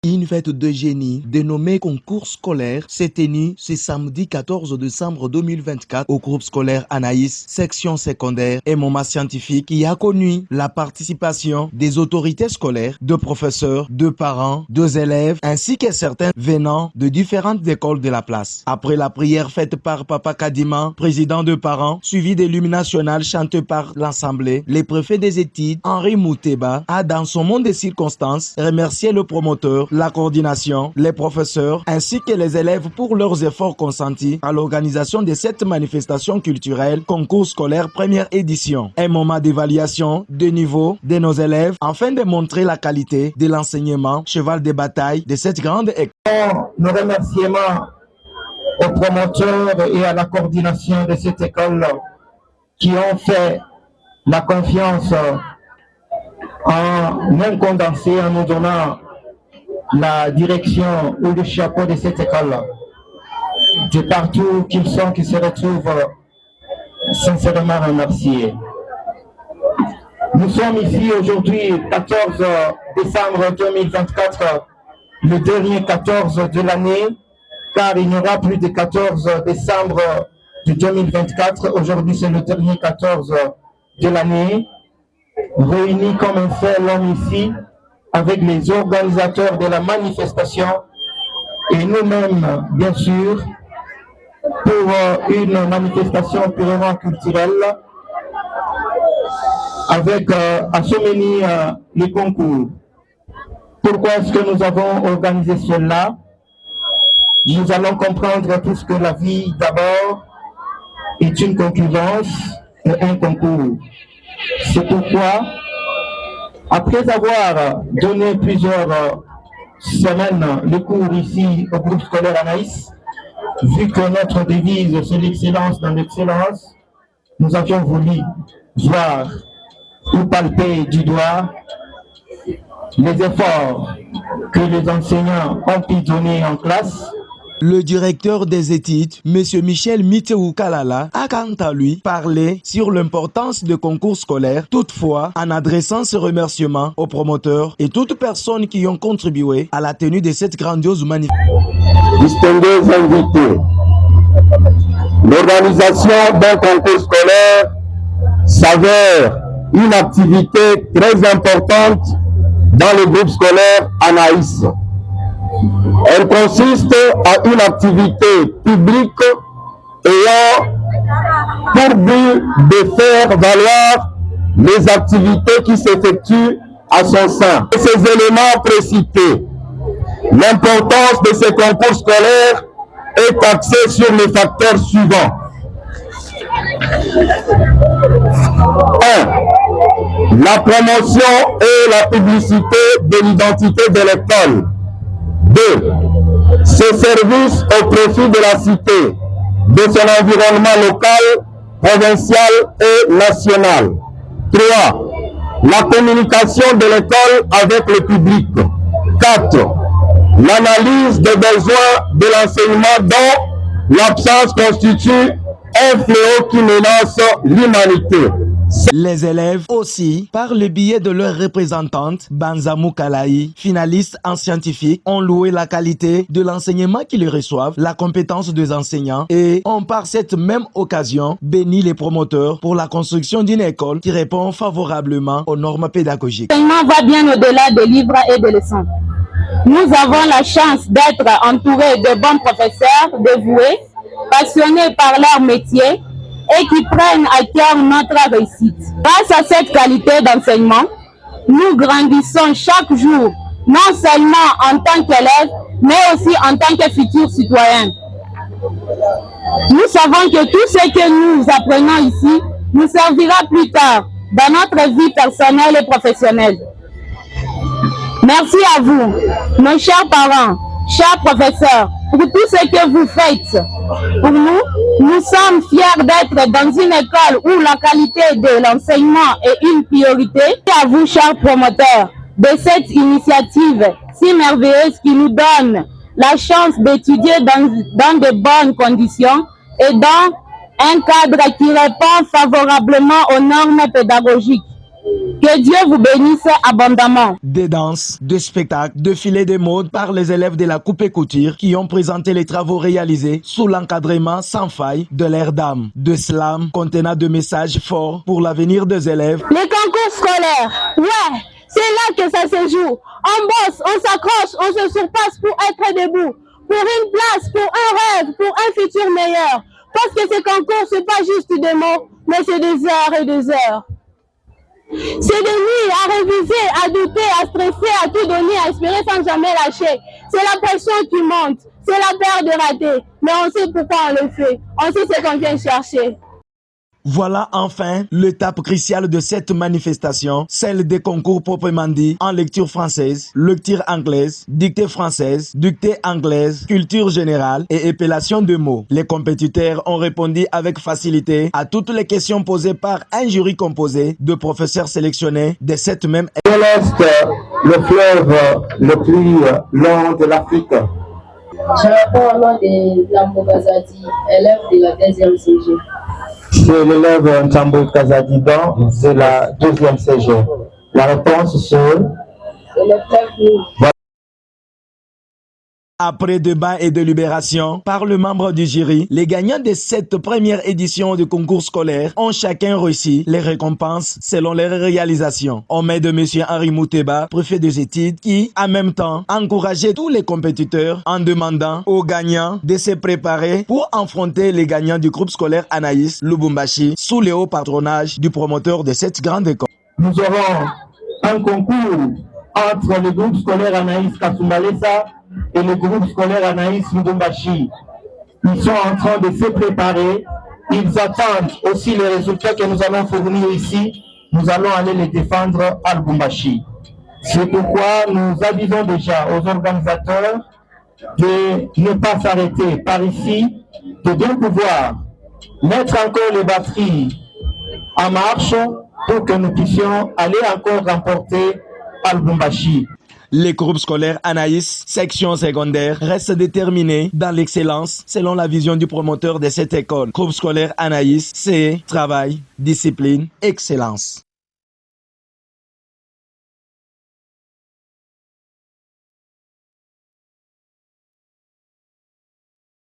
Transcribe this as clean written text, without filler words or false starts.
Une fête de génie dénommée concours scolaire s'est tenue ce samedi 14 décembre 2024 au groupe scolaire Anaïs, section secondaire et moment scientifique qui a connu la participation des autorités scolaires, de professeurs, de parents, des élèves ainsi que certains venant de différentes écoles de la place. Après la prière faite par Papa Kadima, président de parents, suivi de l'hymne national chanté par l'Assemblée, le préfet des études, Henri Mouteba, a dans son monde de circonstances remercié le promoteur, la coordination, les professeurs ainsi que les élèves pour leurs efforts consentis à l'organisation de cette manifestation culturelle concours scolaire première édition. Un moment d'évaluation de niveau de nos élèves afin de montrer la qualité de l'enseignement cheval de bataille de cette grande école. Nos remerciements aux promoteurs et à la coordination de cette école qui ont fait la confiance en non condensé en nous donnant la direction ou le chapeau de cette école. De partout qu'ils sont, qui se retrouvent, sincèrement remerciés. Nous sommes ici aujourd'hui, 14 décembre 2024, le dernier 14 de l'année, car il n'y aura plus de 14 décembre de 2024. Aujourd'hui, c'est le dernier 14 de l'année, réunis comme un seul homme ici, avec les organisateurs de la manifestation et nous-mêmes, bien sûr, pour une manifestation purement culturelle avec à ce menu les concours. Pourquoi est-ce que nous avons organisé cela? Nous allons comprendre tout ce que la vie d'abord est une concurrence et un concours. C'est pourquoi après avoir donné plusieurs semaines de cours ici au groupe scolaire Anaïs, vu que notre devise c'est l'excellence dans l'excellence, nous avions voulu voir ou palper du doigt les efforts que les enseignants ont pu donner en classe. Le directeur des études, M. Michel Miteu Kalala, a quant à lui parlé sur l'importance des concours scolaires, toutefois en adressant ses remerciements aux promoteurs et toutes personnes qui ont contribué à la tenue de cette grandiose manifestation. Distingués invités, l'organisation d'un concours scolaire s'avère une activité très importante dans le groupe scolaire Anaïs. Elle consiste à une activité publique ayant pour but de faire valoir les activités qui s'effectuent à son sein. Ces éléments précités, l'importance de ces concours scolaires est axée sur les facteurs suivants. 1. La promotion et la publicité de l'identité de l'école. 2. Ses services au profit de la cité, de son environnement local, provincial et national. 3. La communication de l'école avec le public. 4. L'analyse des besoins de l'enseignement dont l'absence constitue un fléau qui menace l'humanité. Les élèves aussi, par le biais de leur représentante, Banzamou Kalaï, finaliste en scientifique, ont loué la qualité de l'enseignement qu'ils reçoivent, la compétence des enseignants et ont par cette même occasion béni les promoteurs pour la construction d'une école qui répond favorablement aux normes pédagogiques. L'enseignement va bien au-delà des livres et des leçons. Nous avons la chance d'être entourés de bons professeurs dévoués, passionnés par leur métier et qui prennent à cœur notre réussite. Grâce à cette qualité d'enseignement, nous grandissons chaque jour, non seulement en tant qu'élèves, mais aussi en tant que futurs citoyens. Nous savons que tout ce que nous apprenons ici nous servira plus tard dans notre vie personnelle et professionnelle. Merci à vous, nos chers parents, chers professeurs, pour tout ce que vous faites. Pour nous, nous sommes fiers d'être dans une école où la qualité de l'enseignement est une priorité. Et à vous, chers promoteurs, de cette initiative si merveilleuse qui nous donne la chance d'étudier dans de bonnes conditions et dans un cadre qui répond favorablement aux normes pédagogiques. Que Dieu vous bénisse abondamment. Des danses, des spectacles, défilés de mode par les élèves de la Coupe et Couture qui ont présenté les travaux réalisés sous l'encadrement sans faille de leurs dames. De slam contenant de messages forts pour l'avenir des élèves. Les concours scolaires, ouais, c'est là que ça se joue. On bosse, on s'accroche, on se surpasse pour être debout. Pour une place, pour un rêve, pour un futur meilleur. Parce que ces concours, c'est pas juste des mots, mais c'est des heures et des heures. C'est des nuits à réviser, à douter, à stresser, à tout donner, à espérer sans jamais lâcher. C'est la pression qui monte, c'est la peur de rater. Mais on sait pourquoi on le fait, on sait ce qu'on vient chercher. Voilà enfin l'étape cruciale de cette manifestation, celle des concours proprement dit en lecture française, lecture anglaise, dictée française, dictée anglaise, culture générale et épellation de mots. Les compétiteurs ont répondu avec facilité à toutes les questions posées par un jury composé de professeurs sélectionnés de cette même De l'Est, le fleuve le plus long de l'Afrique. Je réponds au nom de Lambo Gazadi, élève de la 2e CG. C'est l'élève Nchambo Kazadidan de la 2e CG. La réponse c'est le fleuve. Après débat et délibération par le membre du jury, les gagnants de cette première édition du concours scolaire ont chacun reçu les récompenses selon leurs réalisations. On met de M. Henri Mouteba, préfet des études, qui, en même temps, encourageait tous les compétiteurs en demandant aux gagnants de se préparer pour affronter les gagnants du groupe scolaire Anaïs Lubumbashi sous le haut patronage du promoteur de cette grande école. nous aurons un concours entre le groupe scolaire Anaïs Kasumbalesa et le groupe scolaire Anaïs Lubumbashi. Ils sont en train de se préparer. Ils attendent aussi les résultats que nous allons fournir ici. Nous allons aller les défendre à Lubumbashi. C'est pourquoi nous avisons déjà aux organisateurs de ne pas s'arrêter par ici, de bien pouvoir mettre encore les batteries en marche pour que nous puissions aller encore remporter à Lubumbashi. Les groupes scolaires Anaïs, section secondaire, restent déterminés dans l'excellence selon la vision du promoteur de cette école. Groupe scolaire Anaïs, c'est travail, discipline, excellence.